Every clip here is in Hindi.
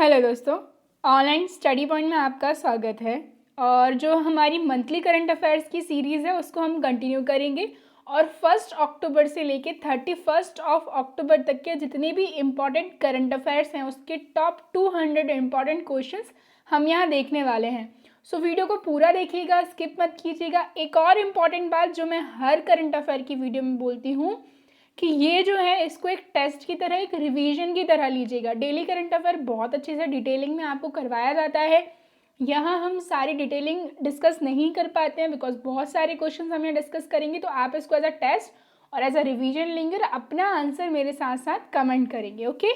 हेलो दोस्तों, ऑनलाइन स्टडी पॉइंट में आपका स्वागत है। और जो हमारी मंथली करंट अफेयर्स की सीरीज़ है उसको हम कंटिन्यू करेंगे और 1 अक्टूबर से लेके 31 अक्टूबर तक के जितने भी इम्पॉर्टेंट करंट अफेयर्स हैं उसके टॉप 200 इम्पॉर्टेंट क्वेश्चंस हम यहाँ देखने वाले हैं। सो वीडियो को पूरा देखिएगा, स्किप मत कीजिएगा। एक और इम्पॉर्टेंट बात जो मैं हर करंट अफेयर की वीडियो में बोलती हूँ कि ये जो है इसको एक टेस्ट की तरह, एक रिवीजन की तरह लीजिएगा। डेली करंट अफेयर बहुत अच्छे से डिटेलिंग में आपको करवाया जाता है। यहाँ हम सारी डिटेलिंग डिस्कस नहीं कर पाते हैं बिकॉज बहुत सारे क्वेश्चन हम यहाँ डिस्कस करेंगे, तो आप इसको एज अ टेस्ट और एज अ रिवीजन लेंगे और अपना आंसर मेरे साथ साथ कमेंट करेंगे। ओके,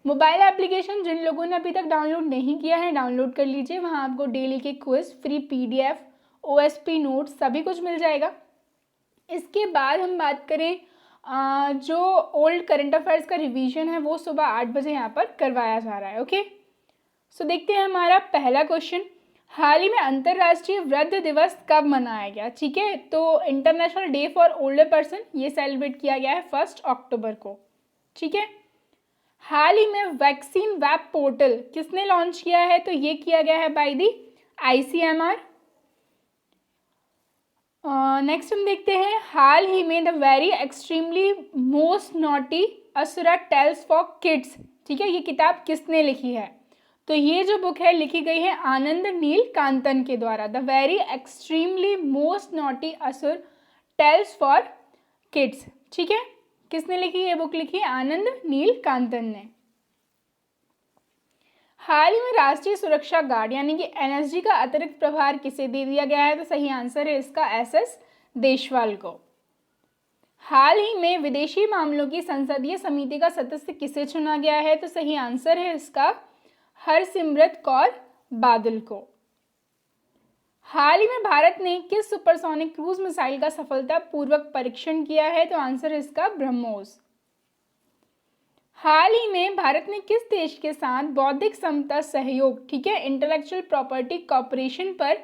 मोबाइल एप्लीकेशन जिन लोगों ने अभी तक डाउनलोड नहीं किया है डाउनलोड कर लीजिए। वहाँ आपको डेली के quiz, free PDF, OSP notes सभी कुछ मिल जाएगा। इसके बाद हम बात करें जो ओल्ड करंट अफेयर्स का रिवीजन है वो सुबह 8 बजे यहाँ पर करवाया जा रहा है। ओके, सो देखते हैं हमारा पहला क्वेश्चन। हाल ही में अंतर्राष्ट्रीय वृद्ध दिवस कब मनाया गया? ठीक है, तो international day for older person ये सेलिब्रेट किया गया है 1 अक्टूबर को। ठीक है, हाल ही में वैक्सीन वेब पोर्टल किसने लॉन्च किया है? तो ये किया गया है बाय दी ICMR। नेक्स्ट हम देखते हैं, हाल ही में the very extremely most naughty asura tales for kids, ठीक है, ये किताब किसने लिखी है? तो ये जो बुक है लिखी गई है आनंद नील कांतन के द्वारा। The very extremely most naughty असुर टेल्स फॉर किड्स, ठीक है, किसने लिखी? ये बुक लिखी है आनंद नील कांतन ने। हाल ही में राष्ट्रीय सुरक्षा गार्ड यानी कि NSG का अतिरिक्त प्रभार किसे दे दिया गया है? तो सही आंसर है इसका SS देशवाल को। हाल ही में विदेशी मामलों की संसदीय समिति का सदस्य किसे चुना गया है? तो सही आंसर है इसका हरसिमरत कौर बादल को। हाल ही में भारत ने किस सुपरसोनिक क्रूज मिसाइल का सफलतापूर्वक परीक्षण किया है? तो आंसर है इसका ब्रह्मोस। हाल ही में भारत ने किस देश के साथ बौद्धिक समता सहयोग, ठीक है, इंटेलेक्चुअल प्रॉपर्टी कॉर्पोरेशन पर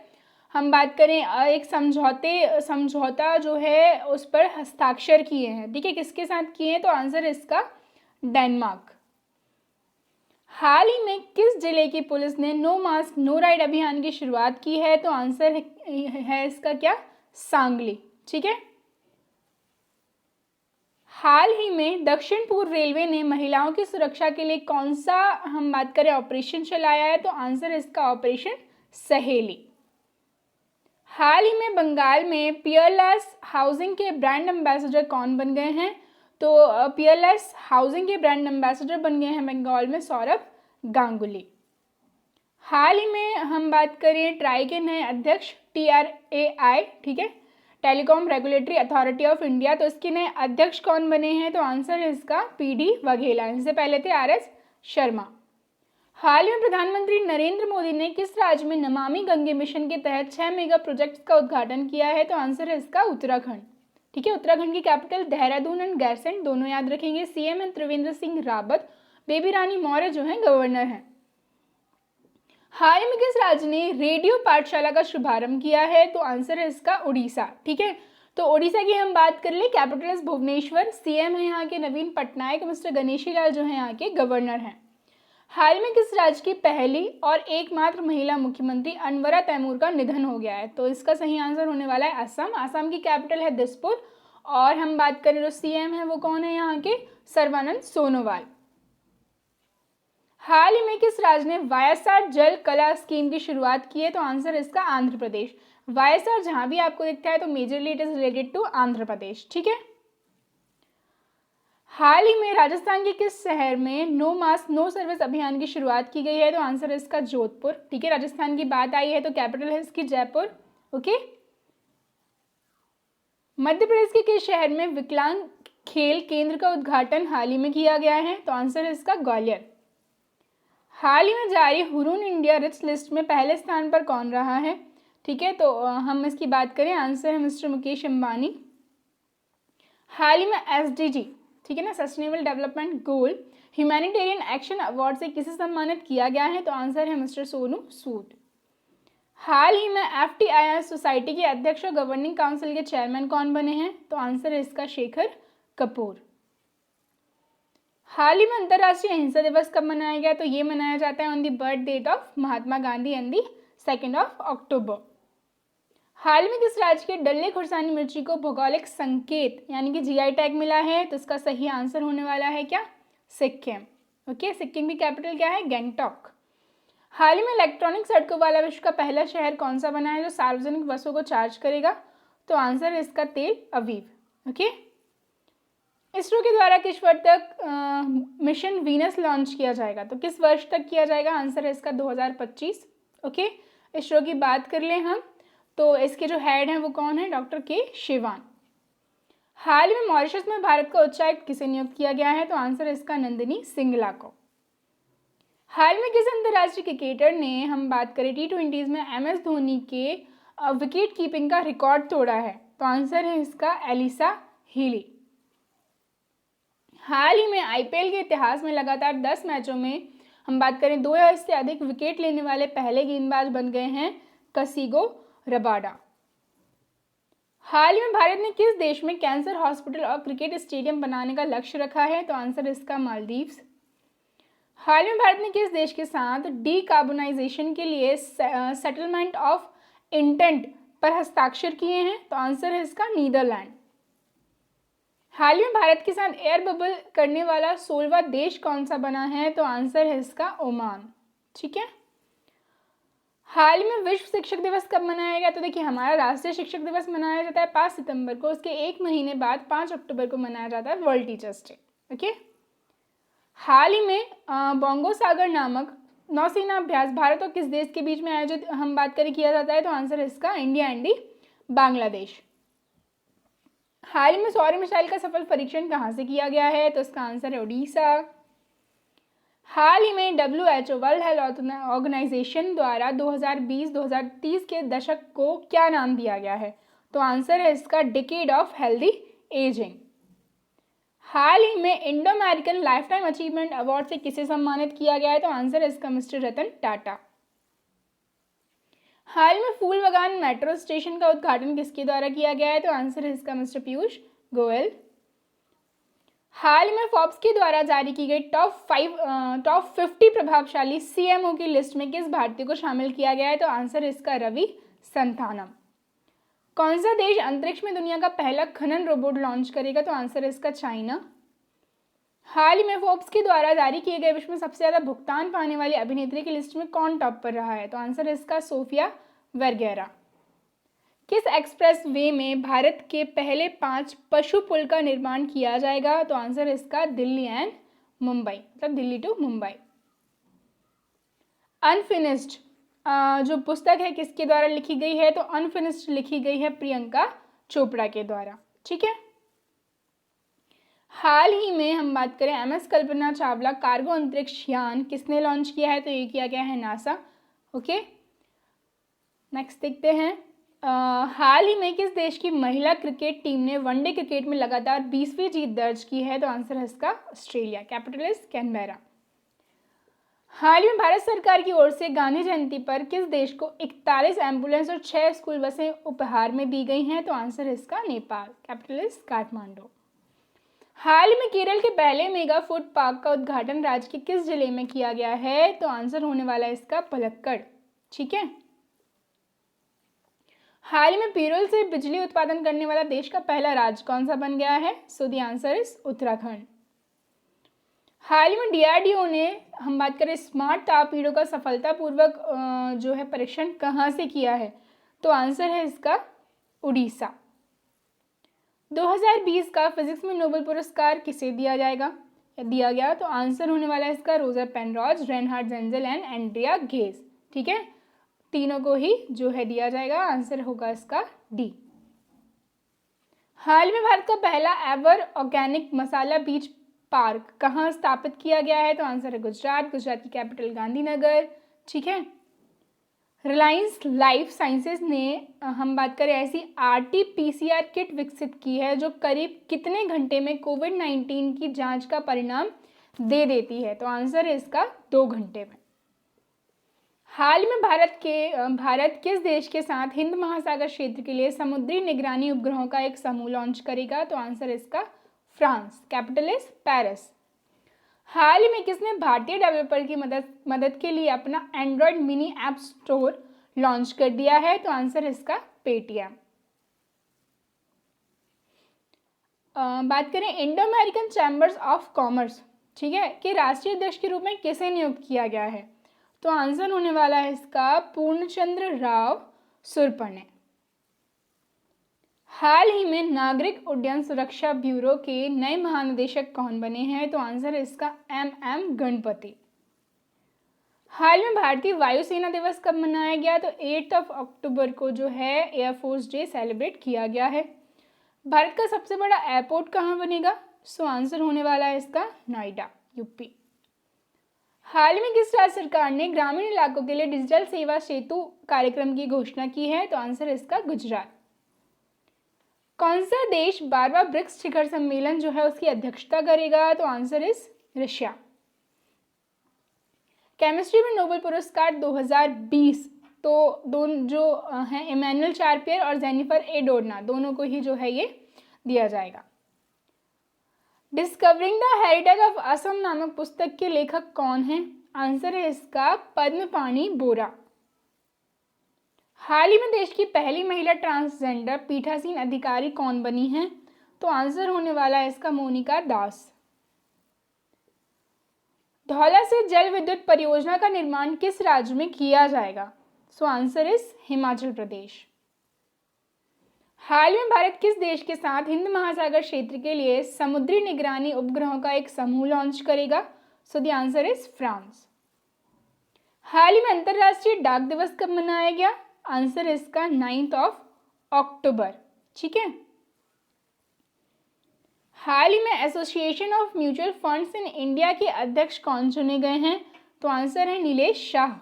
हम बात करें एक समझौता जो है उस पर हस्ताक्षर किए हैं? ठीक है, किसके साथ किए हैं? तो आंसर है इसका डेनमार्क। हाल ही में किस जिले की पुलिस ने नो मास्क नो राइड अभियान की शुरुआत की है? तो आंसर है इसका क्या? सांगली। ठीक है, हाल ही में दक्षिण पूर्व रेलवे ने महिलाओं की सुरक्षा के लिए कौन सा हम बात करें ऑपरेशन चलाया है? तो आंसर है इसका ऑपरेशन सहेली। हाल ही में बंगाल में पियरलेस हाउसिंग के ब्रांड एम्बेसडर कौन बन गए हैं? तो पियरलेस हाउसिंग के ब्रांड एम्बेसडर बन गए हैं बंगाल में सौरभ गांगुली। हाल ही में हम बात करें ट्राई के नए अध्यक्ष TRAI, ठीक है, telecom regulatory authority of India, तो इसके नए अध्यक्ष कौन बने हैं? तो आंसर है इसका PD वघेला। इनसे पहले थे RS शर्मा। हाल ही में प्रधानमंत्री नरेंद्र मोदी ने किस राज्य में नमामि गंगे मिशन के तहत 6 मेगा प्रोजेक्ट्स का उद्घाटन किया है? तो आंसर है इसका उत्तराखंड। ठीक है, उत्तराखंड की कैपिटल देहरादून एंड गैरसैंण दोनों याद रखेंगे। CM है त्रिवेंद्र सिंह रावत, बेबी रानी मौर्य जो है गवर्नर हैं। हाल ही में किस राज्य ने रेडियो पाठशाला का शुभारंभ किया है? तो आंसर है इसका उड़ीसा। ठीक है, तो उड़ीसा की हम बात कर ले, कैपिटल इज भुवनेश्वर, CM है यहाँ के नवीन पटनायक, मिस्टर गणेशी लाल जो है यहाँ के गवर्नर हैं। हाल में किस राज्य की पहली और एकमात्र महिला मुख्यमंत्री अनवरा तैमूर का निधन हो गया है? तो इसका सही आंसर होने वाला है असम। असम की कैपिटल है दिसपुर और हम बात करें जो CM है वो कौन है यहाँ के? सर्बानंद सोनोवाल। हाल ही में किस राज्य ने वायएसआर जल कला स्कीम की शुरुआत की है? तो आंसर है इसका आंध्र प्रदेश। वायएसआर जहां भी आपको दिखता है तो majorly it is related to Andhra Pradesh. ठीक है, हाल ही में राजस्थान के किस शहर में नो मास्क नो सर्विस अभियान की शुरुआत की गई है? तो आंसर है इसका जोधपुर। ठीक है, राजस्थान की बात आई है तो कैपिटल है इसकी जयपुर। ओके, मध्य प्रदेश के किस शहर में विकलांग खेल केंद्र का उद्घाटन हाल ही में किया गया है? तो आंसर है इसका ग्वालियर। हाल ही में जारी हुरून इंडिया रिच लिस्ट में पहले स्थान पर कौन रहा है? ठीक है, तो हम इसकी बात करें, आंसर है मिस्टर मुकेश अंबानी। हाल ही में SDG, ठीक है ना, sustainable development goal, humanitarian action award से किसे सम्मानित किया गया है? तो आंसर है मिस्टर सोनू सूद। हाल ही में FTII सोसाइटी के अध्यक्ष और गवर्निंग काउंसिल के चेयरमैन कौन बने हैं? तो आंसर है इसका शेखर कपूर। हाल ही में अंतर्राष्ट्रीय अहिंसा दिवस कब मनाया गया? तो ये मनाया जाता है on the birth date of Mahatma Gandhi and the 2 October. हाल में किस राज्य के डल्ले खुर्सानी मिर्ची को भौगोलिक संकेत यानी कि जीआई टैग मिला है? तो इसका सही आंसर होने वाला है क्या? सिक्किम। ओके, सिक्किम की कैपिटल क्या है? गैंगटॉक। हाल ही में इलेक्ट्रॉनिक सड़कों वाला विश्व का पहला शहर कौन सा बना है जो सार्वजनिक बसों को चार्ज करेगा? तो आंसर है इसका तेल अवीव। ओके, इसरो के द्वारा किस वर्ष तक मिशन वीनस लॉन्च किया जाएगा? तो किस वर्ष तक किया जाएगा? आंसर है इसका 2025। ओके, इसरो की बात कर लें हम तो इसके जो हेड हैं वो कौन है? डॉक्टर के शिवान। हाल में मॉरिशस में भारत का उच्चायुक्त किसे नियुक्त किया गया है? तो आंसर है इसका नंदिनी सिंगला को। हाल में किस अंतर्राष्ट्रीय क्रिकेटर ने, हम बात करें T20s में, MS धोनी के विकेट कीपिंग का रिकॉर्ड तोड़ा है? तो आंसर है इसका एलिसा हीली। हाल ही में IPL के इतिहास में लगातार 10 मैचों में, हम बात करें 2 या इससे अधिक विकेट लेने वाले पहले गेंदबाज बन गए हैं कसिगो रबाडा। हाल ही में भारत ने किस देश में कैंसर हॉस्पिटल और क्रिकेट स्टेडियम बनाने का लक्ष्य रखा है? तो आंसर इसका मालदीव्स। हाल में भारत ने किस देश के साथ डीकार्बोनाइजेशन के लिए सेटलमेंट ऑफ इंटेंट पर हस्ताक्षर किए हैं? तो आंसर है इसका नीदरलैंड। हाल में भारत के साथ एयर बबल करने वाला 16वां देश कौन सा बना है? तो आंसर है इसका ओमान। ठीक है, हाल में विश्व शिक्षक दिवस कब मनाया गया? तो देखिए, हमारा राष्ट्रीय शिक्षक दिवस मनाया जाता है 5 सितंबर को, उसके एक महीने बाद 5 अक्टूबर को मनाया जाता है वर्ल्ड टीचर्स डे। ओके, हाल ही में बोंगो सागर नामक नौसेना अभ्यास भारत और किस देश के बीच में आयोजित, हम बात करें, किया जाता है? तो आंसर है इसका इंडिया एंड बांग्लादेश। हाल ही में सौर मिसाइल का सफल परीक्षण कहाँ से किया गया है? तो इसका आंसर है उड़ीसा। हाल ही में WHO वर्ल्ड हेल्थ ऑर्गेनाइजेशन द्वारा 2020-2030 के दशक को क्या नाम दिया गया है? तो आंसर है इसका डिकेड ऑफ हेल्दी एजिंग। हाल ही में Indo American life time achievement award से किसे सम्मानित किया गया है? तो आंसर है इसका मिस्टर रतन टाटा। हाल में फूलबागान मेट्रो स्टेशन का उद्घाटन किसके द्वारा किया गया है? तो आंसर है इसका मिस्टर पीयूष गोयल। हाल में फोर्ब्स के द्वारा जारी की गई टॉप 50 प्रभावशाली CMO की लिस्ट में किस भारतीय को शामिल किया गया है? तो आंसर है इसका रवि संथानम। कौन सा देश अंतरिक्ष में दुनिया का पहला खनन रोबोट लॉन्च करेगा? तो आंसर है इसका चाइना। हाल ही में फोर्ब्स के द्वारा जारी किए गए विश्व में सबसे ज्यादा भुगतान पाने वाली अभिनेत्री की लिस्ट में कौन टॉप पर रहा है? तो आंसर है इसका सोफिया वर्गेरा। किस एक्सप्रेस वे में भारत के पहले 5 पशु पुल का निर्माण किया जाएगा? तो आंसर है इसका दिल्ली एंड मुंबई, मतलब दिल्ली टू मुंबई। अनफिनिश्ड जो पुस्तक है किसके द्वारा लिखी गई है? तो अनफिनिश्ड लिखी गई है प्रियंका चोपड़ा के द्वारा। ठीक है, हाल ही में हम बात करें MS कल्पना चावला कार्गो अंतरिक्ष यान किसने लॉन्च किया है? तो ये किया गया है नासा। ओके, नेक्स्ट देखते हैं। हाल ही में किस देश की महिला क्रिकेट टीम ने वनडे क्रिकेट में लगातार 20वीं जीत दर्ज की है? तो आंसर है इसका ऑस्ट्रेलिया, कैपिटल इज कैनबेरा। हाल ही में भारत सरकार की ओर से गांधी जयंती पर किस देश को 41 एम्बुलेंस और 6 स्कूल बसें उपहार में दी गई हैं? तो आंसर है इसका नेपाल, कैपिटल इज काठमांडू। हाल ही में केरल के पहले मेगा फूड पार्क का उद्घाटन राज्य के किस जिले में किया गया है? तो आंसर होने वाला है इसका पलक्कड़। ठीक है, हाल ही में पिरूल से बिजली उत्पादन करने वाला देश का पहला राज्य कौन सा बन गया है? So the answer is Uttarakhand. हाल ही में DRDO ने, हम बात करें, स्मार्ट तापीड़ों का सफलतापूर्वक जो है परीक्षण कहाँ से किया है? तो आंसर है इसका उड़ीसा। 2020 का फिजिक्स में नोबेल पुरस्कार किसे दिया गया? तो आंसर होने वाला है इसका Roger Penrose, Reinhard Genzel and Andrea Ghez. ठीक है, तीनों को ही जो है दिया जाएगा। आंसर होगा इसका डी। हाल में भारत का पहला एवर ऑर्गेनिक मसाला बीज पार्क कहाँ स्थापित किया गया है? तो आंसर है गुजरात की कैपिटल गांधीनगर। ठीक है, रिलायंस लाइफ साइंसेज ने, हम बात करें, ऐसी RT-PCR किट विकसित की है जो करीब कितने घंटे में कोविड-19 की जांच का परिणाम दे देती है? तो आंसर है इसका 2 घंटे में। हाल में भारत किस देश के साथ हिंद महासागर क्षेत्र के लिए समुद्री निगरानी उपग्रहों का एक समूह लॉन्च करेगा? तो आंसर इसका फ्रांस, कैपिटल इज पेरिस। हाल ही में किसने भारतीय डेवलपर की मदद के लिए अपना Android mini app store launch कर दिया है? तो आंसर इसका पेटीएम। बात करें Indo American chambers of commerce, ठीक है, कि राष्ट्रीय अध्यक्ष के रूप में किसे नियुक्त किया गया है? तो आंसर होने वाला है इसका पूर्णचंद्र राव सुरपने। हाल ही में नागरिक उड्डयन सुरक्षा ब्यूरो के नए महानिदेशक कौन बने हैं? तो आंसर है इसका एम गणपति। हाल में भारतीय वायुसेना दिवस कब मनाया गया? तो 8 अक्टूबर को जो है एयरफोर्स डे सेलिब्रेट किया गया है। भारत का सबसे बड़ा एयरपोर्ट कहाँ बनेगा? सो आंसर होने वाला है इसका नोएडा, यूपी। हाल में किस राज्य सरकार ने ग्रामीण इलाकों के लिए डिजिटल सेवा सेतु कार्यक्रम की घोषणा की है? तो आंसर है इसका गुजरात। कौन सा देश 12वां ब्रिक्स शिखर सम्मेलन जो है उसकी अध्यक्षता करेगा? तो आंसर इस रशिया। केमिस्ट्री में नोबेल पुरस्कार 2020 तो दोनों जो हैं इमैनुअल चार्पियर और जेनिफर एडोर्ना, दोनों को ही जो है ये दिया जाएगा। Discovering the heritage of Assam नामक पुस्तक के लेखक कौन हैं? आंसर है इसका पद्मपाणि बोरा। हाल ही में देश की पहली महिला ट्रांसजेंडर पीठासीन अधिकारी कौन बनी हैं? तो आंसर होने वाला है इसका मोनिका दास। धौला से जल विद्युत परियोजना का निर्माण किस राज्य में किया जाएगा? सो आंसर इज हिमाचल प्रदेश। हाल में भारत किस देश के साथ हिंद महासागर क्षेत्र के लिए समुद्री निगरानी उपग्रहों का एक समूह लॉन्च करेगा? So the answer is France. हाल ही में अंतरराष्ट्रीय डाक दिवस कब मनाया गया? आंसर इसका 9 अक्टूबर, ठीक है। हाल ही में association of mutual funds in India के अध्यक्ष कौन चुने गए हैं? तो आंसर है नीलेश शाह।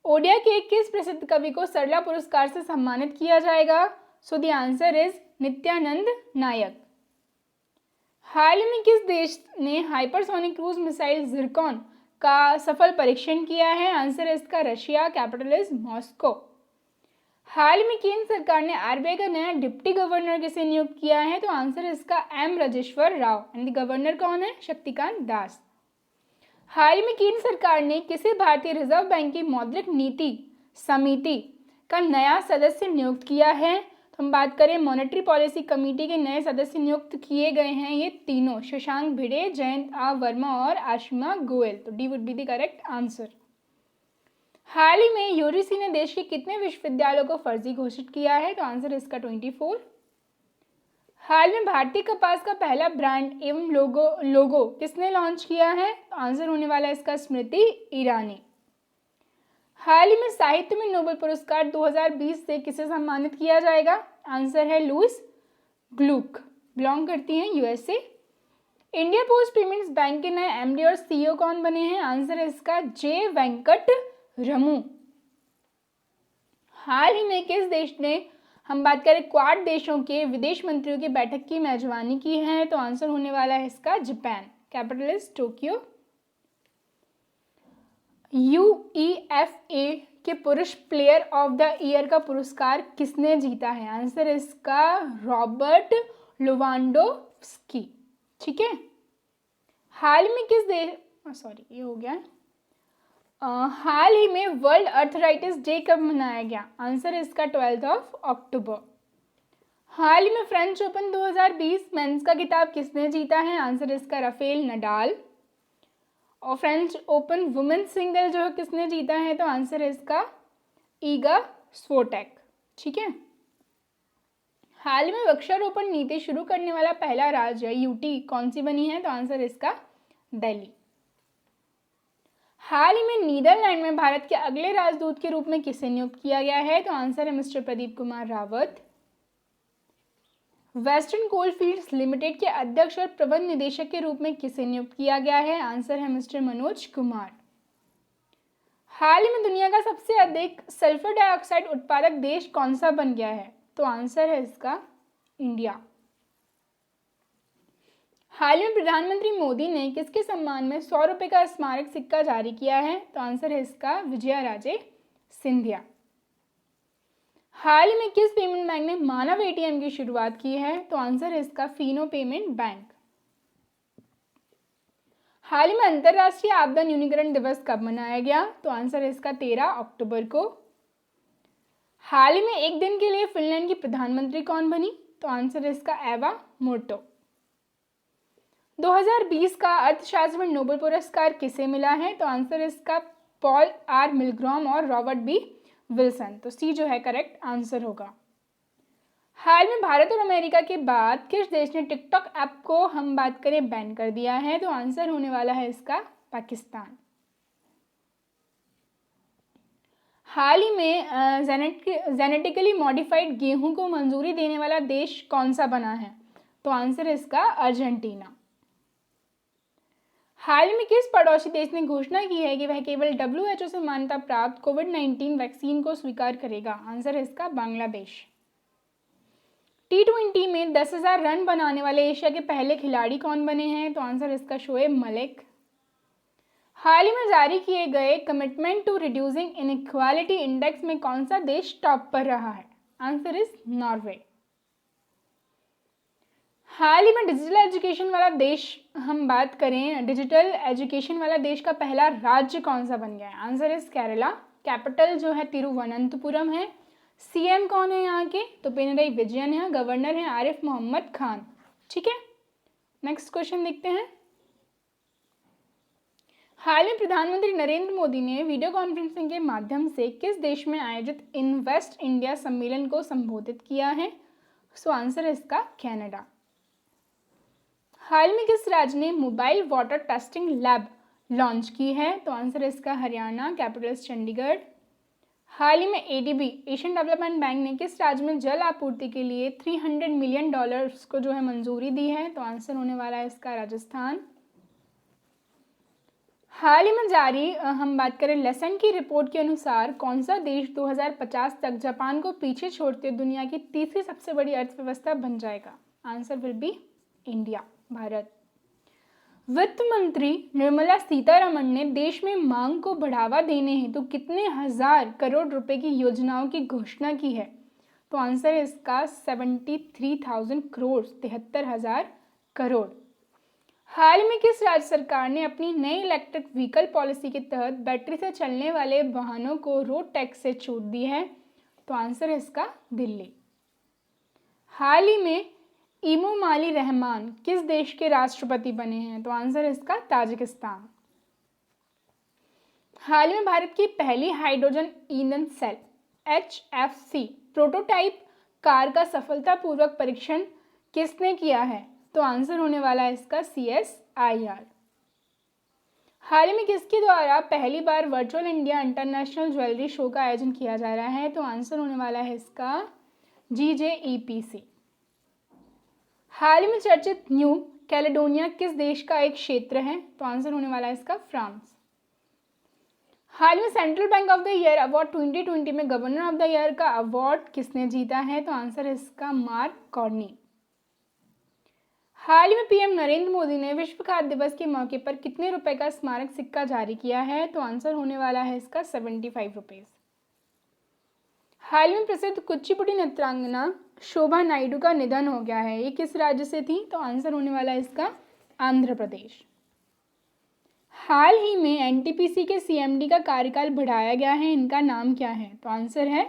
ओडिया के किस प्रसिद्ध कवि को सरला पुरस्कार से सम्मानित किया जाएगा? So the answer is Nityanand Nayak. हाल ही में किस देश ने हाइपरसोनिक क्रूज मिसाइल जिरकॉन का सफल परीक्षण किया है? आंसर है इसका रशिया, कैपिटल इज मॉस्को। हाल में केंद्र सरकार ने आरबीआई का नया डिप्टी गवर्नर किसे नियुक्त किया है? तो आंसर है इसका M Rajeshwar Rao and governor कौन है? शक्तिकांत दास। हाल ही में केंद्र सरकार ने किसे भारतीय रिजर्व बैंक की मौद्रिक नीति समिति का नया सदस्य नियुक्त किया है? तो हम बात करें मॉनेटरी पॉलिसी कमेटी के नए सदस्य नियुक्त किए गए हैं ये तीनों, शशांक भिड़े, जयंत वर्मा और आशिमा गोयल। तो D would be the correct answer. हाल ही में यूजीसी ने देश के कितने विश्वविद्यालयों को फर्जी घोषित किया है? तो आंसर इसका 24। हाल में भारतीय कपास का पहला ब्रांड एवं लोगो किसने लॉन्च किया है? तो आंसर होने वाला है इसका स्मृति ईरानी। हाल ही में साहित्य में नोबेल पुरस्कार 2020 से किसे सम्मानित किया जाएगा? आंसर है लुइस ग्लूक, बिलोंग करती हैं USA. India post payments bank के नए एमडी और सीईओ कौन बने हैं? आंसर है इसका जे वेंकट रमू। हाल ही में किस देश ने, हम बात करें क्वाड देशों के विदेश मंत्रियों की बैठक की मेजबानी की है? तो आंसर होने वाला है इसका Japan, capital is Tokyo. UEFA के पुरुष प्लेयर ऑफ द ईयर का पुरस्कार किसने जीता है? आंसर इसका रॉबर्ट लेवांडोव्स्की, ठीक है। हाल में किस देश, सॉरी ये हो गया, हाल ही में वर्ल्ड अर्थराइटिस डे कब मनाया गया? आंसर इसका 12 अक्टूबर। हाल ही में फ्रेंच ओपन 2020 मेंस का खिताब किसने जीता है? आंसर इसका राफेल नडाल। और फ्रेंच ओपन वुमेन सिंगल जो है किसने जीता है? तो आंसर है इसका ईगा स्विएटेक, ठीक है। हाल में वृक्षारोपण नीति शुरू करने वाला पहला राज्य यूटी कौन सी बनी है? तो आंसर इसका दिल्ली। हाल ही में नीदरलैंड में भारत के अगले राजदूत के रूप में किसे नियुक्त किया गया है? तो आंसर है mister Pradeep Kumar Rawat. Western coalfields limited के अध्यक्ष और प्रबंध निदेशक के रूप में किसे नियुक्त किया गया है? आंसर है मिस्टर मनोज कुमार। हाल ही में दुनिया का सबसे अधिक सल्फर डाइऑक्साइड उत्पादक देश कौन सा बन गया है? तो आंसर है इसका इंडिया। हाल में प्रधानमंत्री मोदी ने किसके सम्मान में 100 रुपये का स्मारक सिक्का जारी किया है? तो आंसर है इसका विजयाराजे सिंधिया। हाल ही में किस पेमेंट बैंक ने मानव एटीएम की शुरुआत की है? तो आंसर है इसका फीनो पेमेंट बैंक। हाल ही में अंतर्राष्ट्रीय आपदा न्यूनीकरण दिवस कब मनाया गया? तो आंसर है इसका 13 अक्टूबर को। हाल ही में एक दिन के लिए फिनलैंड की प्रधानमंत्री कौन बनी? तो आंसर है इसका एवा मोर्टो। 2020 का अर्थशास्त्र में नोबेल पुरस्कार किसे मिला है? तो आंसर है इसका पॉल आर मिलग्रॉम और रॉबर्ट बी विल्सन। तो सी जो है करेक्ट आंसर होगा। हाल में भारत और अमेरिका के बाद किस देश ने टिकटॉक ऐप को हम बात करें बैन कर दिया है? तो आंसर होने वाला है इसका पाकिस्तान। हाल ही में जेनेटिकली मॉडिफाइड गेहूं को मंजूरी देने वाला देश कौन सा बना है? तो आंसर है इसका अर्जेंटीना। हाल ही में किस पड़ोसी देश ने घोषणा की है कि वह केवल WHO से मान्यता प्राप्त कोविड-19 वैक्सीन को स्वीकार करेगा? आंसर है इसका बांग्लादेश। T20 में 10,000 रन बनाने वाले एशिया के पहले खिलाड़ी कौन बने हैं? तो आंसर इसका शोएब मलिक। हाल ही में जारी किए गए commitment to reducing inequality index में कौन सा देश टॉप पर रहा है? Answer is Norway. हाल ही में डिजिटल एजुकेशन वाला देश हम बात करें, डिजिटल एजुकेशन वाला देश का पहला राज्य कौन सा बन गया है? Answer is Kerala. कैपिटल जो है तिरुवनंतपुरम है। सीएम कौन है यहाँ के? तो पिनरई विजयन है। गवर्नर है आरिफ मोहम्मद खान। ठीक है, नेक्स्ट क्वेश्चन देखते हैं। हाल में प्रधानमंत्री नरेंद्र मोदी ने वीडियो कॉन्फ्रेंसिंग के माध्यम से किस देश में आयोजित इन्वेस्ट इंडिया सम्मेलन को संबोधित किया है? सो आंसर है इसका कनाडा। हाल में किस राज्य ने mobile water testing lab launch की है? तो आंसर है इसका हरियाणा। कैपिटल चंडीगढ़। हाल ही में एडीबी एशियन डेवलपमेंट बैंक ने किस राज्य में जल आपूर्ति के लिए $300 मिलियन को जो है मंजूरी दी है? तो आंसर होने वाला है इसका राजस्थान। हाल ही में जारी हम बात करें लेसन की रिपोर्ट के अनुसार कौन सा देश 2050 तक जापान को पीछे छोड़ते दुनिया की तीसरी सबसे बड़ी अर्थव्यवस्था बन जाएगा? Answer will be India, Bharat. वित्त मंत्री निर्मला सीतारमण ने देश में मांग को बढ़ावा देने हेतु कितने हजार करोड़ रुपए की योजनाओं की घोषणा की है? तो आंसर है इसका 73,000 करोड़, 73,000 करोड़। हाल में किस राज्य सरकार ने अपनी नई इलेक्ट्रिक व्हीकल पॉलिसी के तहत बैटरी से चलने वाले वाहनों को रोड टैक्स से छूट दी है? तो आंसर है इसका दिल्ली। हाल ही में इमोमाली रहमान किस देश के राष्ट्रपति बने हैं? तो आंसर है इसका ताजिकिस्तान। हाल में भारत की पहली हाइड्रोजन ईंधन सेल HFC प्रोटोटाइप कार का सफलतापूर्वक परीक्षण किसने किया है? तो आंसर होने वाला है इसका CSIR। हाल ही में किसके द्वारा पहली बार virtual India international jewellery show का आयोजन किया जा रहा है? तो आंसर होने वाला है इसका GJEPC। हाल ही में चर्चित न्यू कैलेडोनिया किस देश का एक क्षेत्र है? तो आंसर होने वाला है इसका फ्रांस। हाल में central bank of the year award 2020 में गवर्नर ऑफ द ईयर का अवार्ड किसने जीता है? तो आंसर है इसका मार्क कार्नी। हाल ही में पीएम नरेंद्र मोदी ने विश्व खाद्य दिवस के मौके पर कितने रुपए का स्मारक सिक्का जारी किया है? तो आंसर होने वाला है इसका 75 रुपीज। हाल में प्रसिद्ध कुचिपुड़ी नृत्यांगना शोभा नायडू का निधन हो गया है। ये किस राज्य से थी? तो आंसर होने वाला है इसका आंध्र प्रदेश। हाल ही में एनटीपीसी के CMD का कार्यकाल बढ़ाया गया है, इनका नाम क्या है? तो आंसर है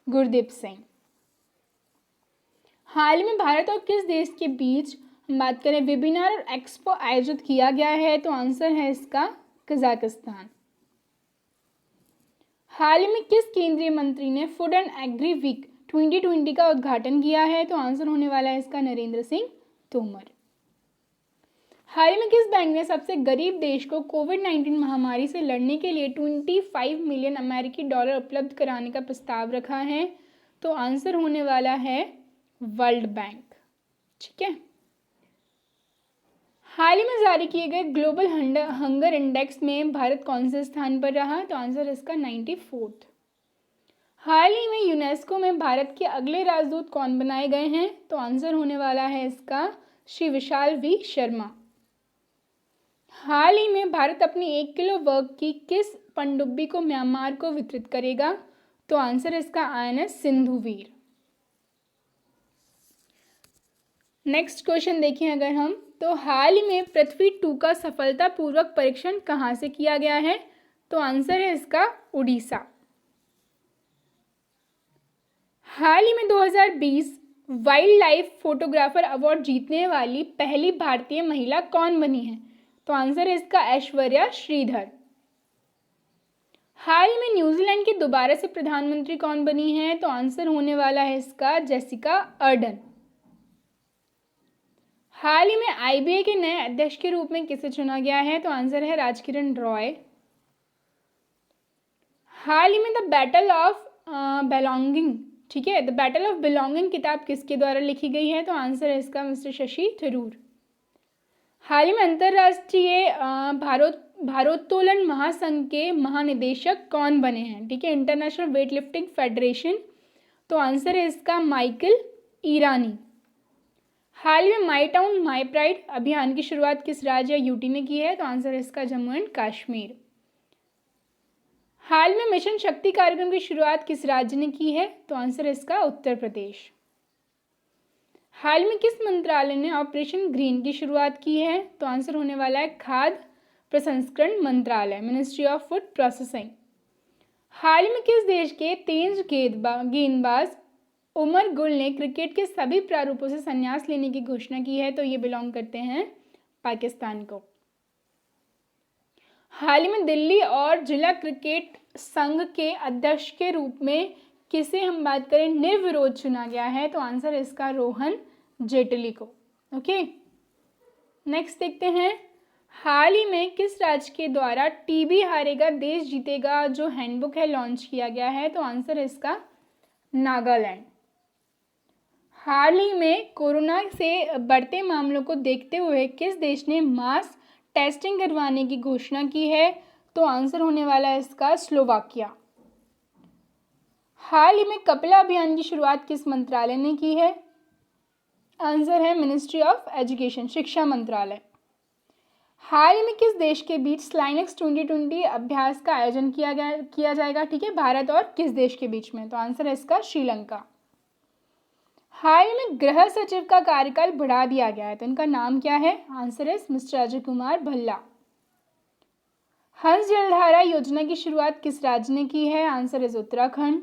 गुरदीप सिंह। हाल ही में भारत और किस देश के बीच हम बात करें वेबिनार और एक्सपो आयोजित किया गया है? तो आंसर है इसका कजाकिस्तान। हाल ही में किस केंद्रीय मंत्री ने फूड एंड एग्री वीक 2020 का उद्घाटन किया है? तो आंसर होने वाला है इसका नरेंद्र सिंह तोमर। हाल ही में किस बैंक ने सबसे गरीब देश को कोविड-19 महामारी से लड़ने के लिए $25 मिलियन अमेरिकी डॉलर उपलब्ध कराने का प्रस्ताव रखा है? तो आंसर होने वाला है वर्ल्ड बैंक। ठीक है, हाल ही में जारी किए गए ग्लोबल हंगर इंडेक्स में भारत कौन से स्थान पर रहा? तो आंसर इसका 94th। हाल ही में यूनेस्को में भारत के अगले राजदूत कौन बनाए गए हैं? तो आंसर होने वाला है इसका श्री विशाल V शर्मा। हाल ही में भारत अपनी 1 किलो वर्क की किस पनडुब्बी को म्यांमार को वितरित करेगा? तो आंसर इसका INS सिंधुवीर। नेक्स्ट क्वेश्चन देखें अगर हम तो हाल ही में पृथ्वी 2 का सफलतापूर्वक परीक्षण कहाँ से किया गया है? तो आंसर है इसका उड़ीसा। हाल ही में 2020 वाइल्ड लाइफ फोटोग्राफर अवार्ड जीतने वाली पहली भारतीय महिला कौन बनी है? तो आंसर है इसका ऐश्वर्या श्रीधर। हाल ही में न्यूजीलैंड की दोबारा से प्रधानमंत्री कौन बनी है? तो आंसर होने वाला है इसका जेसिका अर्डन। हाल ही में आईबीए के नए अध्यक्ष के रूप में किसे चुना गया है? तो आंसर है राजकिरण रॉय। हाल ही में द बैटल ऑफ बिलोंगिंग, ठीक है, द बैटल ऑफ बिलोंगिंग किताब किसके द्वारा लिखी गई है? तो आंसर है इसका मिस्टर शशि थरूर। हाल ही में अंतर्राष्ट्रीय भारोत्तोलन महासंघ के महानिदेशक कौन बने हैं? ठीक है, इंटरनेशनल वेट लिफ्टिंग फेडरेशन। तो आंसर है इसका माइकल ईरानी। हाल ही में माई टाउन माई प्राइड अभियान की शुरुआत किस राज्य या यूटी ने की है? तो आंसर है इसका जम्मू एंड कश्मीर। हाल में मिशन शक्ति कार्यक्रम की शुरुआत किस राज्य ने की है? तो आंसर है इसका उत्तर प्रदेश। हाल में किस मंत्रालय ने ऑपरेशन ग्रीन की शुरुआत की है? तो आंसर होने वाला है खाद्य प्रसंस्करण मंत्रालय, मिनिस्ट्री ऑफ फूड प्रोसेसिंग। हाल ही में किस देश के तेज गेंदबाज उमर गुल ने क्रिकेट के सभी प्रारूपों से संन्यास लेने की घोषणा की है? तो ये बिलोंग करते हैं पाकिस्तान को। हाल ही में दिल्ली और जिला क्रिकेट संघ के अध्यक्ष के रूप में किसे हम बात करें निर्विरोध चुना गया है? तो आंसर है इसका रोहन जेटली को। ओके, नेक्स्ट देखते हैं। हाल ही में किस राज्य के द्वारा टीबी हारेगा देश जीतेगा जो हैंडबुक है लॉन्च किया गया है? तो आंसर है इसका नागालैंड। हाल ही में कोरोना से बढ़ते मामलों को देखते हुए किस देश ने मास टेस्टिंग करवाने की घोषणा की है? तो आंसर होने वाला है इसका स्लोवाकिया। हाल ही में कपिला अभियान की शुरुआत किस मंत्रालय ने की है? आंसर है मिनिस्ट्री ऑफ एजुकेशन, शिक्षा मंत्रालय। हाल ही में किस देश के बीच स्लाइनेक्स 2020 अभ्यास का आयोजन किया जाएगा? ठीक है, भारत और किस देश के बीच में? तो आंसर है इसका श्रीलंका। हाल ही में गृह सचिव का कार्यकाल बढ़ा दिया गया है, तो इनका नाम क्या है? आंसर है मिस्टर अजय कुमार भल्ला। हंस जलधारा योजना की शुरुआत किस राज्य ने की है? आंसर है उत्तराखंड।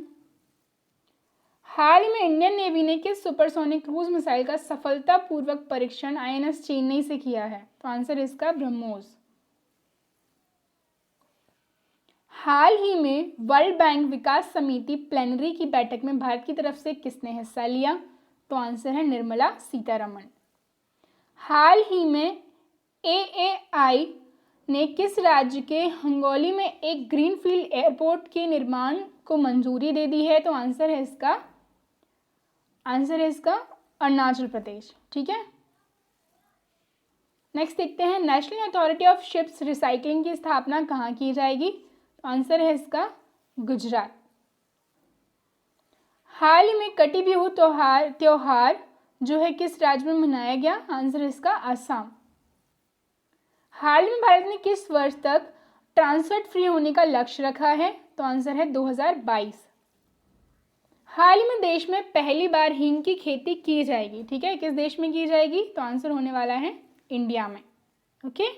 हाल ही में इंडियन नेवी ने किस सुपरसोनिक क्रूज मिसाइल का सफलतापूर्वक परीक्षण आईएनएस चेन्नई से किया है? तो आंसर है इसका ब्रह्मोस। हाल ही में वर्ल्ड बैंक विकास समिति प्लेनरी की बैठक में भारत की तरफ से किसने हिस्सा लिया? तो आंसर है निर्मला सीतारमण। हाल ही में एएआई ने किस राज्य के हंगोली में एक ग्रीनफील्ड एयरपोर्ट के निर्माण को मंजूरी दे दी है? तो आंसर है इसका अरुणाचल प्रदेश। ठीक है, नेक्स्ट देखते हैं। National authority of ships recycling की स्थापना कहाँ की जाएगी? तो आंसर है इसका गुजरात। हाल ही में कटी बिहू त्योहार जो है किस राज्य में मनाया गया? आंसर है इसका असम। हाल में भारत ने किस वर्ष तक ट्रांसफर फ्री होने का लक्ष्य रखा है? तो आंसर है 2022। हाल ही में देश में पहली बार हींग की खेती की जाएगी। ठीक है, किस देश में की जाएगी? तो आंसर होने वाला है इंडिया में। ओके,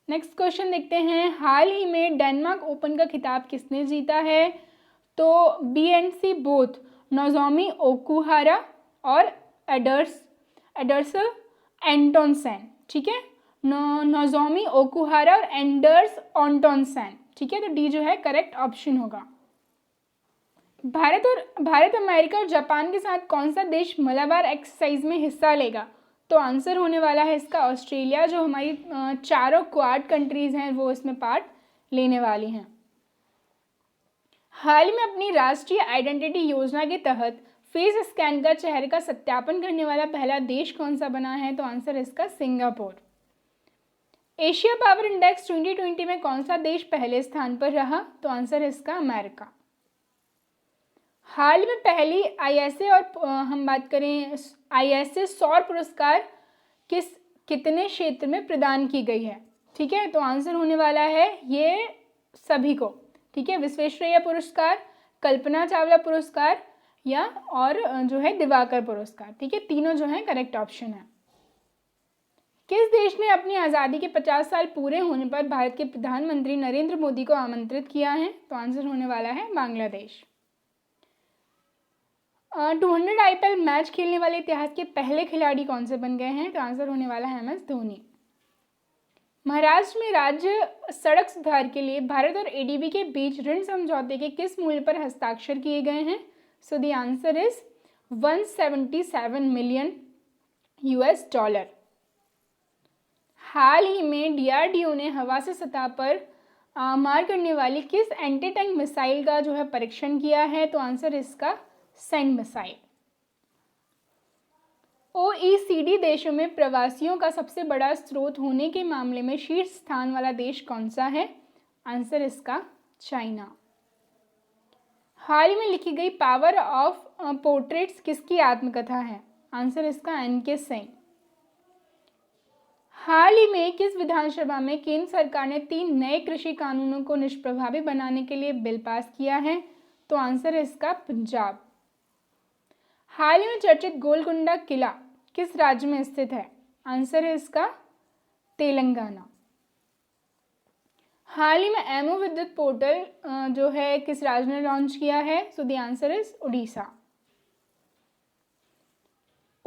नेक्स्ट क्वेश्चन देखते हैं। हाल ही में डेनमार्क ओपन का खिताब किसने जीता है? तो बीएनसी बोथ नोजोमी ओकुहारा और एडर्स एंटोनसेन। ठीक है, नोजोमी ओकुहारा और एंडर्स ऑन्टोनसेन। ठीक है, तो डी जो है करेक्ट ऑप्शन होगा। भारत अमेरिका और जापान के साथ कौन सा देश मलाबार एक्सरसाइज में हिस्सा लेगा? तो आंसर होने वाला है इसका ऑस्ट्रेलिया। जो हमारी चारों क्वाड कंट्रीज हैं वो इसमें पार्ट लेने वाली हैं। हाल ही में अपनी राष्ट्रीय आइडेंटिटी योजना के तहत फेस स्कैन का चेहरे का सत्यापन करने वाला पहला देश कौन सा बना है? तो आंसर है इसका सिंगापुर। एशिया पावर इंडेक्स 2020 में कौन सा देश पहले स्थान पर रहा? तो आंसर है इसका अमेरिका। हाल में पहली आईएसए और हम बात करें आईएसए सौर पुरस्कार कितने क्षेत्र में प्रदान की गई है? ठीक है, तो आंसर होने वाला है ये सभी को। ठीक है, विश्वेश्वरैया पुरस्कार, कल्पना चावला पुरस्कार या और जो है दिवाकर पुरस्कार। ठीक है, तीनों जो है करेक्ट ऑप्शन है। किस देश ने अपनी आज़ादी के 50 साल पूरे होने पर भारत के प्रधानमंत्री नरेंद्र मोदी को आमंत्रित किया है? तो आंसर होने वाला है बांग्लादेश। 200 आईपीएल मैच खेलने वाले इतिहास के पहले खिलाड़ी कौन से बन गए हैं? तो आंसर होने वाला है MS धोनी। महाराष्ट्र में राज्य सड़क सुधार के लिए भारत और ADB के बीच ऋण समझौते के किस मूल्य पर हस्ताक्षर किए गए हैं? So the answer is $177 million. हाल ही में DRDO ने हवा से सतह पर मार करने वाली किस एंटी टैंक मिसाइल का जो है परीक्षण किया है? तो आंसर इसका सैंड मिसाइल। OECD देशों में प्रवासियों का सबसे बड़ा स्रोत होने के मामले में शीर्ष स्थान वाला देश कौन सा है? आंसर इसका चाइना। हाल ही में लिखी गई पावर ऑफ पोर्ट्रेट्स किसकी आत्मकथा है? आंसर इसका NK सिंह। हाल ही में किस विधानसभा में केंद्र सरकार ने 3 नए कृषि कानूनों को निष्प्रभावी बनाने के लिए बिल पास किया है? तो आंसर है इसका पंजाब। हाल ही में चर्चित गोलकुंडा किला किस राज्य में स्थित है? आंसर है इसका तेलंगाना। हाल ही में एमओ विद्युत पोर्टल जो है किस राज्य ने लॉन्च किया है? So the answer is Orissa.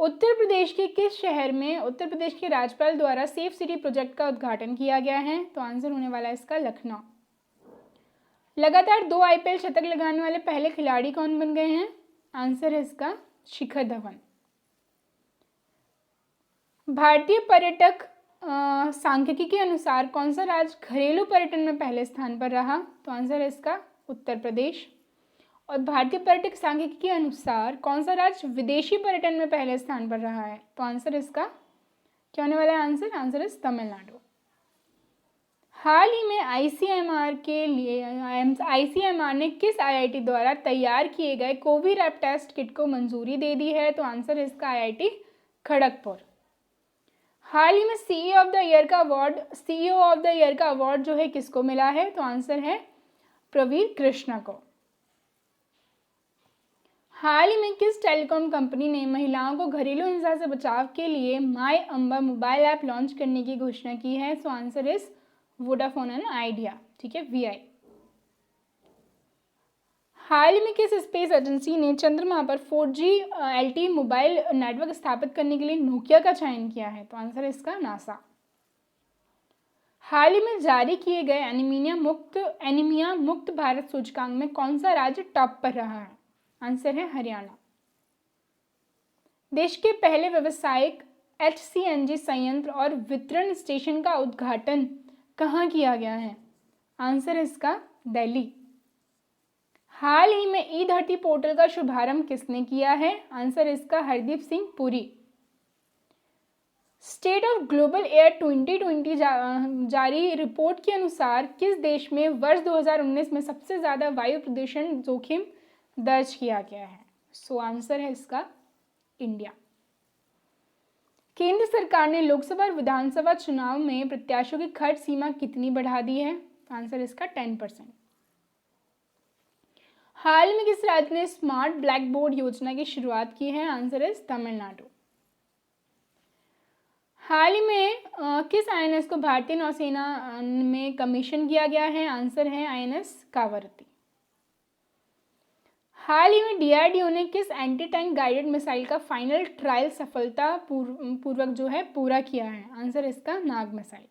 Uttar Pradesh के किस शहर में उत्तर प्रदेश के राज्यपाल द्वारा सेफ सिटी प्रोजेक्ट का उद्घाटन किया गया है? तो आंसर होने वाला है इसका लखनऊ। लगातार 2 IPL शतक लगाने वाले पहले खिलाड़ी कौन बन गए हैं? आंसर है इसका शिखर धवन। भारतीय पर्यटक सांख्यिकी के अनुसार कौन सा राज्य घरेलू पर्यटन में पहले स्थान पर रहा? तो आंसर है इसका उत्तर प्रदेश। और भारतीय पर्यटक सांख्यिकी के अनुसार कौन सा राज्य विदेशी पर्यटन में पहले स्थान पर रहा है? तो आंसर इसका क्या होने वाला है? आंसर इस तमिलनाडु। हाल ही में ICMR ने किस IIT द्वारा तैयार किए गए कोविरैप टेस्ट किट को मंजूरी दे दी है? तो आंसर इसका IIT खड़गपुर। हाल ही में CEO ऑफ द ईयर का अवार्ड जो है किसको मिला है? तो आंसर है प्रवीर कृष्णा को। हाल ही में किस टेलीकॉम कंपनी ने महिलाओं को घरेलू हिंसा से बचाव के लिए माई अंबा मोबाइल ऐप लॉन्च करने की घोषणा की है? So answer is Vodafone and idea, ठीक है, VI। हाल ही में किस स्पेस एजेंसी ने चंद्रमा पर 4G LTE मोबाइल नेटवर्क स्थापित करने के लिए नोकिया का चयन किया है? तो आंसर इसका नासा। हाल ही में जारी किए गए एनीमिया मुक्त भारत सूचकांक में कौन सा राज्य टॉप पर रहा है? आंसर है हरियाणा। देश के पहले व्यावसायिक HCNG संयंत्र और वितरण स्टेशन का उद्घाटन कहाँ किया गया है? आंसर इसका दिल्ली। हाल ही में ई-धरती पोर्टल का शुभारंभ किसने किया है? आंसर इसका Hardeep Singh Puri. State of global air 2020 जारी रिपोर्ट के अनुसार किस देश में वर्ष 2019 में सबसे ज़्यादा वायु प्रदूषण जोखिम दर्ज किया गया है? सो आंसर है इसका इंडिया। केंद्र सरकार ने लोकसभा और विधानसभा चुनाव में प्रत्याशियों की खर्च सीमा कितनी बढ़ा दी है? आंसर इसका 10%। हाल में किस राज्य ने स्मार्ट ब्लैक बोर्ड योजना की शुरुआत की है? Answer is Tamil Nadu. हाल ही में किस INS को भारतीय नौसेना में कमीशन किया गया है? आंसर है INS कावरती। हाल ही में DRDO ने किस एंटी टैंक गाइडेड मिसाइल का फाइनल ट्रायल सफलता पूर्वक जो है पूरा किया है? आंसर इसका नाग मिसाइल।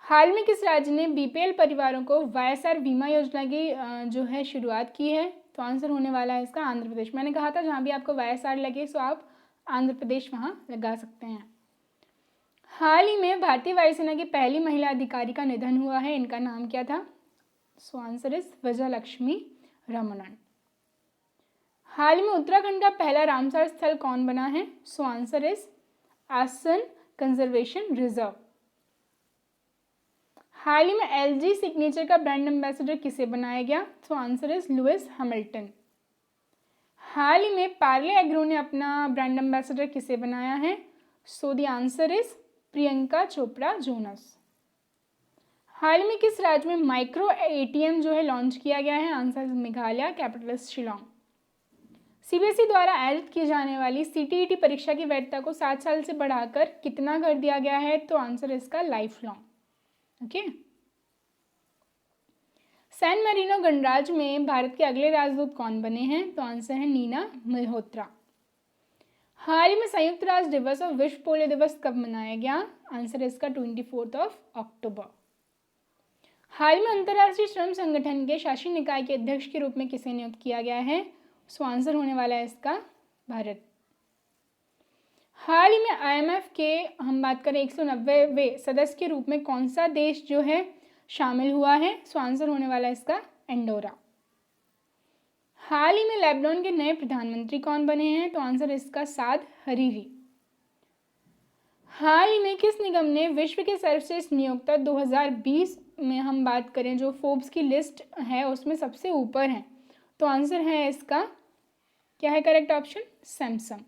हाल में किस राज्य ने BPL परिवारों को YSR बीमा योजना की जो है शुरुआत की है? तो आंसर होने वाला है इसका आंध्र प्रदेश। मैंने कहा था जहाँ भी आपको YSR लगे सो आप आंध्र प्रदेश वहाँ लगा सकते हैं। हाल ही में भारतीय वायुसेना की पहली महिला अधिकारी का निधन हुआ है, इनका नाम क्या था? So answer is Vijayalakshmi Ramanan. हाल ही में उत्तराखंड का पहला रामसर स्थल कौन बना है? So answer is Asan conservation reserve. हाल ही में LG सिग्नेचर का ब्रांड एम्बेसडर किसे बनाया गया? So answer is Lewis Hamilton. हाल ही में पार्ले एग्रो ने अपना ब्रांड एम्बेसडर किसे बनाया है? So the answer is Priyanka Chopra Jonas. हाल में किस राज्य में माइक्रो ATM जो है लॉन्च किया गया है? Answer Meghalaya, capital Shillong. CBSE द्वारा आयोजित की जाने वाली सीटीईटी परीक्षा की वैधता को 7 साल से बढ़ाकर कितना कर दिया गया है? तो आंसर इसका life long. Okay. San Marino गणराज्य में भारत के अगले राजदूत कौन बने हैं? तो आंसर है नीना मल्होत्रा। हाल ही में संयुक्त राष्ट्र दिवस और विश्व पोलियो दिवस कब मनाया गया? आंसर इसका 24 अक्टूबर। हाल में अंतर्राष्ट्रीय श्रम संगठन के शासी निकाय के अध्यक्ष के रूप में किसे नियुक्त किया गया है? सो आंसर होने वाला है इसका भारत। हाल ही में आईएमएफ के हम बात करें 190वें सदस्य के रूप में कौन सा देश जो है शामिल हुआ है? सो आंसर होने वाला है इसका एंडोरा। हाल ही में लेबनान के नए प्रधानमंत्री कौन बने हैं? तो आंसर इसका साद हरीरी। हाल ही में किस निगम ने विश्व के सर्वश्रेष्ठ नियोक्ता 2020 में हम बात करें जो फोर्ब्स की लिस्ट है उसमें सबसे ऊपर है? तो आंसर है इसका क्या है करेक्ट ऑप्शन? सैमसंग।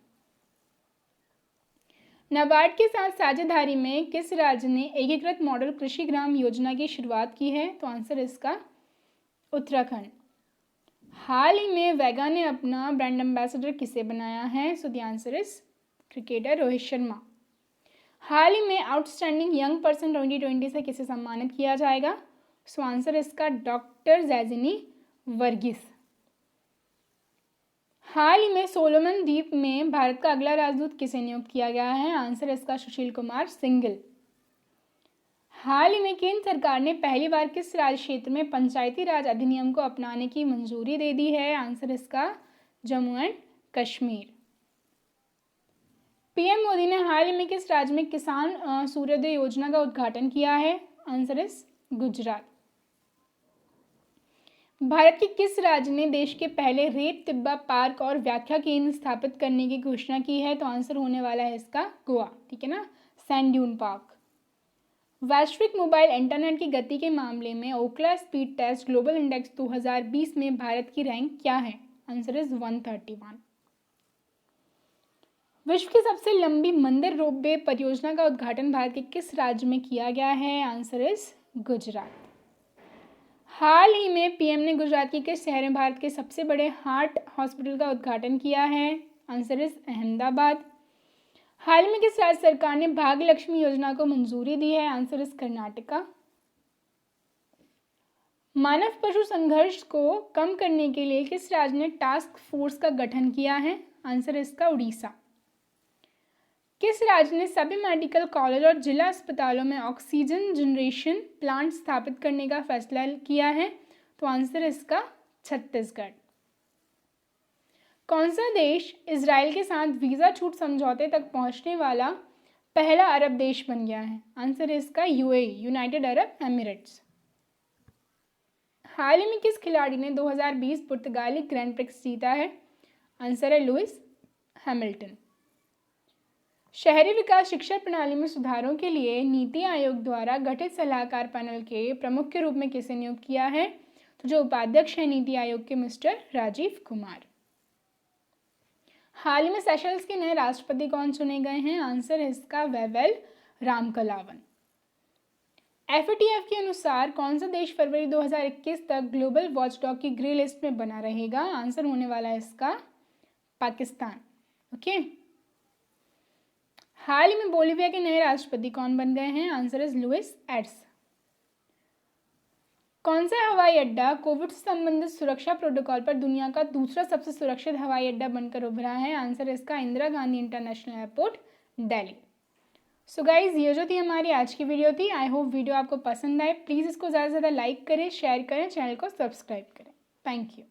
नाबार्ड के साथ साझेदारी में किस राज्य ने एकीकृत मॉडल कृषि ग्राम योजना की शुरुआत की है? तो आंसर इसका उत्तराखंड। हाल ही में वेगा ने अपना ब्रांड एम्बेसडर किसे बनाया है? So the answer is cricketer Rohit Sharma. हाल ही में आउटस्टैंडिंग यंग पर्सन 2020 से किसे सम्मानित किया जाएगा? सो आंसर इसका डॉक्टर जैजिनी वर्गीस। हाल ही में सोलोमन द्वीप में भारत का अगला राजदूत किसे नियुक्त किया गया है? आंसर इसका सुशील कुमार सिंघल। हाल ही में केंद्र सरकार ने पहली बार किस राज्य क्षेत्र में पंचायती राज अधिनियम को अपनाने की मंजूरी दे दी है? आंसर इसका जम्मू एंड कश्मीर। पीएम मोदी ने हाल ही में किस राज्य में किसान सूर्योदय योजना का उद्घाटन किया है? आंसर इस गुजरात। भारत के किस राज्य ने देश के पहले रेत तिब्बा पार्क और व्याख्या केंद्र स्थापित करने की घोषणा की है? तो आंसर होने वाला है इसका गोवा। ठीक है ना, सैंड ड्यून पार्क। वैश्विक मोबाइल इंटरनेट की गति के मामले में ओकला स्पीड टेस्ट ग्लोबल इंडेक्स 2020 में भारत की रैंक क्या है? Answer is 131। विश्व की सबसे लंबी मंदिर रोपवे परियोजना का उद्घाटन भारत के किस राज्य में किया गया है? Answer is Gujarat. हाल ही में पीएम ने गुजरात के किस शहर में भारत के सबसे बड़े हार्ट हॉस्पिटल का उद्घाटन किया है? Answer is Ahmedabad. हाल में किस राज्य सरकार ने भाग्य लक्ष्मी योजना को मंजूरी दी है? Answer is Karnataka. मानव पशु संघर्ष को कम करने के लिए किस राज्य ने टास्क फोर्स का गठन किया है? आंसर इसका उड़ीसा। किस राज्य ने सभी मेडिकल कॉलेज और जिला अस्पतालों में ऑक्सीजन जनरेशन प्लांट स्थापित करने का फैसला किया है? तो आंसर इसका छत्तीसगढ़। कौन सा देश इजराइल के साथ वीज़ा छूट समझौते तक पहुंचने वाला पहला अरब देश बन गया है? आंसर इसका यूएई, यूनाइटेड अरब एमिरेट्स। हाल ही में किस खिलाड़ी ने 2020 पुर्तगाली ग्रैंड प्रिक्स जीता है? आंसर है लुइस हैमिल्टन। शहरी विकास शिक्षा प्रणाली में सुधारों के लिए नीति आयोग द्वारा गठित सलाहकार पैनल के प्रमुख के रूप में किसे नियुक्त किया है? तो जो उपाध्यक्ष है नीति आयोग के मिस्टर राजीव कुमार। हाल ही में सेशल्स के नए राष्ट्रपति कौन चुने गए हैं? आंसर है इसका वेवेल रामकलावन। एफएटीएफ के अनुसार कौन सा देश फरवरी 2021 तक ग्लोबल वॉचडॉग की ग्रे लिस्ट में बना रहेगा? आंसर होने वाला है इसका पाकिस्तान। ओके। हाल ही में बोलिविया के नए राष्ट्रपति कौन बन गए हैं? Answer is Luis Aids. कौन सा हवाई अड्डा कोविड से संबंधित सुरक्षा प्रोटोकॉल पर दुनिया का दूसरा सबसे सुरक्षित हवाई अड्डा बनकर उभरा है? आंसर इसका Indira Gandhi international airport Delhi. So guys ये जो थी हमारी आज की वीडियो थी। आई होप वीडियो आपको पसंद आए। प्लीज़ इसको ज़्यादा से ज़्यादा लाइक करें, शेयर करें, चैनल को सब्सक्राइब करें। Thank you.